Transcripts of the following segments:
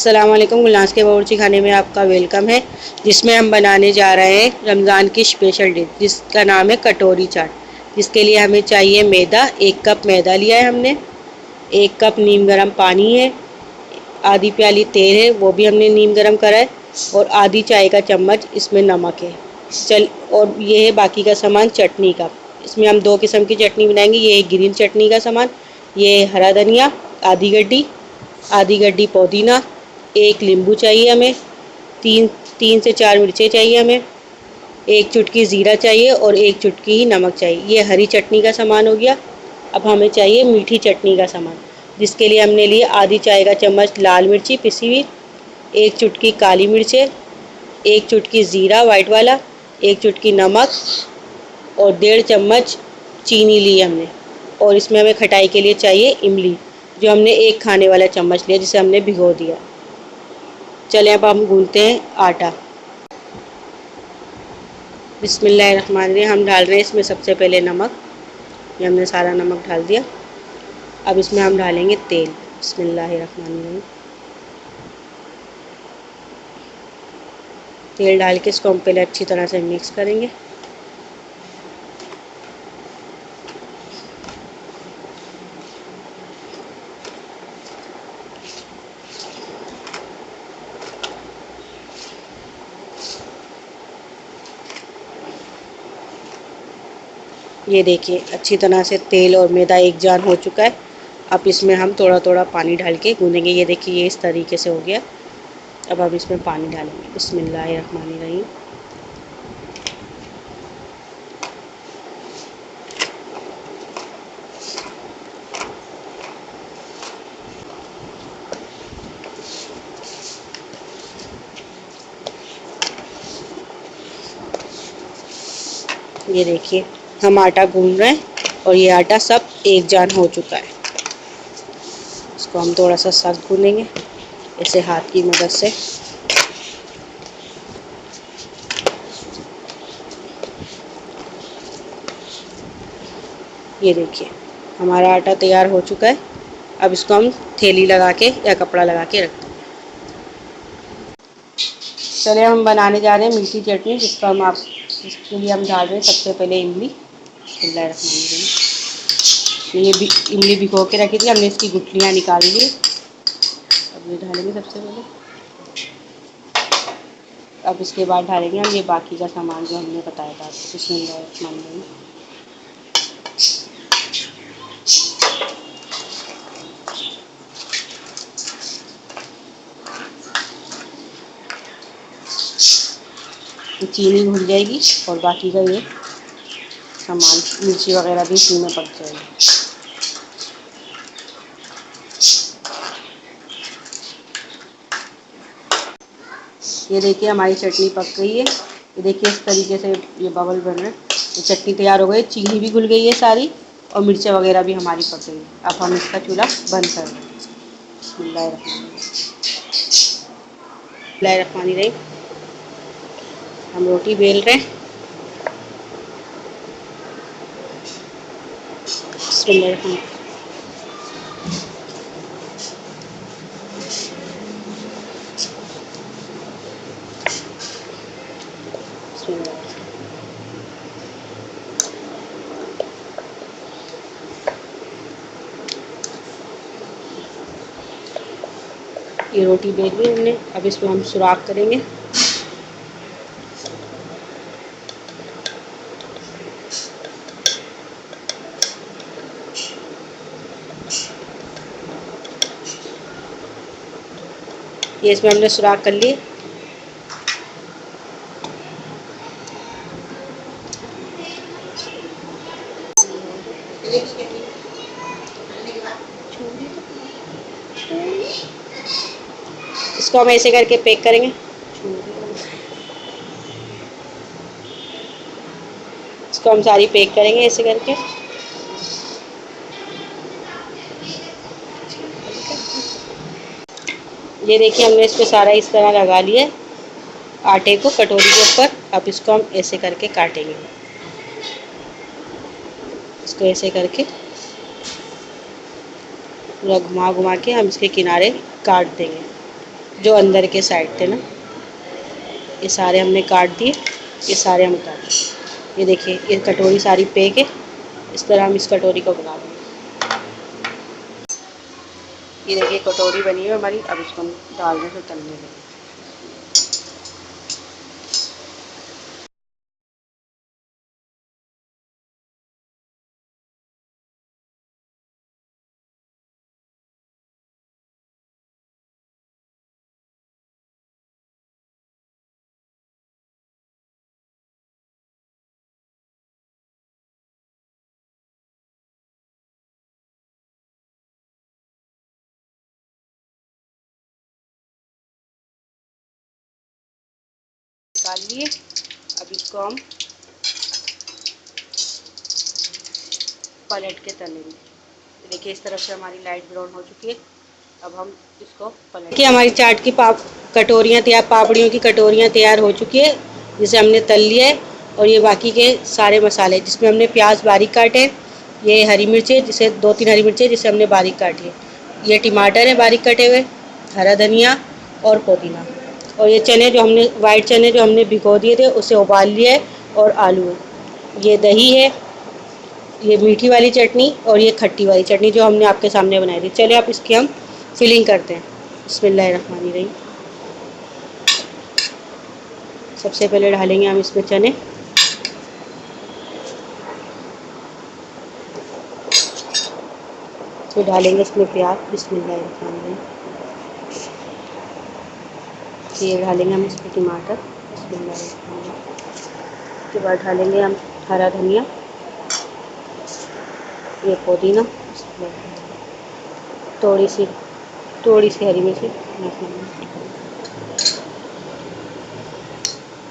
अस्सलाम वालेकुम। गुलनाज के बावर्ची खाने में आपका वेलकम है, जिसमें हम बनाने जा रहे हैं रमज़ान की स्पेशल डिश जिसका नाम है कटोरी चाट। जिसके लिए हमें चाहिए मैदा। 1 कप मैदा लिया है हमने। 1 कप नीम गर्म पानी है। आधी प्याली तेल है, वो भी हमने नीम गर्म करा है। और आधी चाय का चम्मच इसमें नमक है। और ये है बाकी का सामान चटनी का। इसमें हम 2 किस्म की चटनी बनाएंगे। ये है ग्रीन चटनी का सामान, ये है हरा धनिया आधी गड्डी पुदीना, 1 नींबू चाहिए हमें, 3 से 4 मिर्चें चाहिए हमें, 1 चुटकी ज़ीरा चाहिए और 1 चुटकी ही नमक चाहिए। ये हरी चटनी का सामान हो गया। अब हमें चाहिए मीठी चटनी का सामान, जिसके लिए हमने लिए आधी चाय का चम्मच लाल मिर्ची पिसी हुई, 1 चुटकी काली मिर्चें, 1 चुटकी ज़ीरा वाइट वाला, 1 चुटकी नमक और 1.5 चम्मच चीनी ली हमने। और इसमें हमें खटाई के लिए चाहिए इमली, जो हमने 1 खाने वाला चम्मच लिया, जिसे हमने भिगो दिया। चलें अब हम गूंथते हैं आटा। बिस्मिल्लाहिर्रहमानिर्रहीम। हम डाल रहे हैं इसमें सबसे पहले नमक। ये हमने सारा नमक डाल दिया। अब इसमें हम डालेंगे तेल। बिस्मिल्लाहिर्रहमानिर्रहीम। तेल डाल के इसको हम पहले अच्छी तरह से मिक्स करेंगे। ये देखिए अच्छी तरह से तेल और मैदा एक जान हो चुका है। अब इसमें हम थोड़ा थोड़ा पानी डाल के गूँधेंगे। ये देखिए ये इस तरीके से हो गया। अब हम इसमें पानी डालेंगे। बिस्मिल्लाहिर्रहमानिर्रहीम। ये देखिए हम आटा गूंद रहे हैं और ये आटा सब एक जान हो चुका है। इसको हम थोड़ा सा सख्त गूंदेंगे ऐसे हाथ की मदद से। ये देखिए हमारा आटा तैयार हो चुका है। अब इसको हम थैली लगा के या कपड़ा लगा के रखते हैं। चलिए हम बनाने जा रहे हैं मीठी चटनी, जिसके लिए हम डाल रहे हैं सबसे पहले इमली। बिस्मिल्लाहिर्रहमानिर्रहीम। ये भी इमली भिगो के रखी थी हमने, इसकी गुठलियाँ निकाल ली। अब ये डालेंगे सबसे पहले। अब इसके बाद डालेंगे हम ये बाकी का सामान जो हमने बताया था। बिस्मिल्लाहिर्रहमानिर्रहीम। चीनी घुल जाएगी और बाकी का ये सामान मिर्ची वगैरह भी इसी में पक जाएगी। ये देखिए हमारी चटनी पक गई है। ये देखिए इस तरीके से ये बबल बन रहे हैं। ये चटनी तैयार हो गई, चीनी भी घुल गई है सारी और मिर्चें वगैरह भी हमारी पक गई है। अब हम इसका चूल्हा बंद कर दें। बिस्मिल्लाहिर्रहमानिर्रहीम। हम रोटी बेल रहे हैं। बिस्मिल्लाहिर्रहमानिर्रहीम। ये रोटी बेल ली हमने। अब इसमें हम सुराख करेंगे। ये इसमें हमने सुराख कर लिए। इसको हम ऐसे करके पैक करेंगे। इसको हम सारी पैक करेंगे ऐसे करके। ये देखिए हमने इसको सारा इस तरह लगा लिया आटे को कटोरी के ऊपर। अब इसको हम ऐसे करके काटेंगे। इसको ऐसे करके पूरा घुमा घुमा के हम इसके किनारे काट देंगे। जो अंदर के साइड थे ना, ये सारे हमने काट दिए, ये सारे हम काट दिए। ये देखिए ये कटोरी सारी पैक है। इस तरह हम इस कटोरी को बना देंगे। ये देखिए कटोरी बनी है हमारी। अब इसको हम डालने से तलने देंगे। निकाल लिए। अब इसको हम पलट के तलेंगे। देखिए इस तरफ से हमारी लाइट ब्राउन हो चुकी है। अब हम इसको पलट। देखिए हमारी चाट की कटोरियाँ तैयार, पापड़ियों की कटोरियाँ तैयार हो चुकी है, जिसे हमने तल लिया है। और ये बाकी के सारे मसाले, जिसमें हमने प्याज बारीक काटे, ये हरी मिर्चें, जिसे 2-3 हरी मिर्चें जिसे हमने बारीक काटी है, ये टमाटर है बारीक कटे हुए, हरा धनिया और पुदीना, और ये चने जो हमने वाइट चने जो हमने भिगो दिए थे उसे उबाल लिया है, और आलू है। ये दही है, ये मीठी वाली चटनी, और ये खट्टी वाली चटनी जो हमने आपके सामने बनाई थी। चलिए आप इसकी हम फिलिंग करते हैं। बिस्मिल्लाहिर्रहमानिर्रहीम। सबसे पहले डालेंगे हम इसमें चने, फिर डालेंगे इसमें प्याज, बिस्मिल्लाहिर्रहमानिर्रहीम। ये डालेंगे हम इसमें टमाटर, बिस्मिल्लाहिर्रहमानिर्रहीम। उसके बाद डालेंगे हम हरा धनिया, ये पुदीना, थोड़ी सी हरी मिर्ची।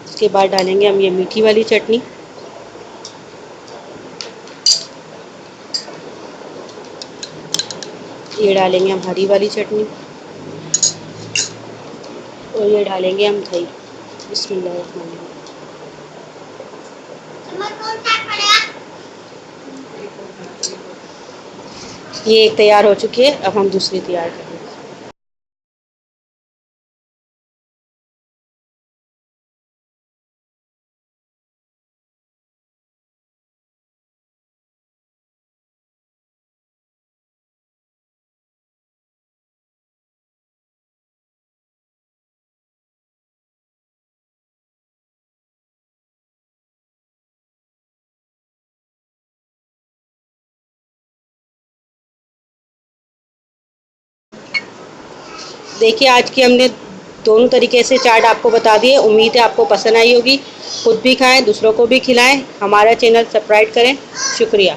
उसके बाद डालेंगे हम ये मीठी वाली चटनी, ये डालेंगे हम हरी वाली चटनी, और ये डालेंगे हम दही, बिस्मिल्लाहिर्रहमानिर्रहीम। ये एक तैयार हो चुकी है। अब हम दूसरी तैयार करेंगे। देखिए आज की हमने दोनों तरीके से चाट आपको बता दी है। उम्मीद है आपको पसंद आई होगी। खुद भी खाएं, दूसरों को भी खिलाएं। हमारा चैनल सब्सक्राइब करें। शुक्रिया।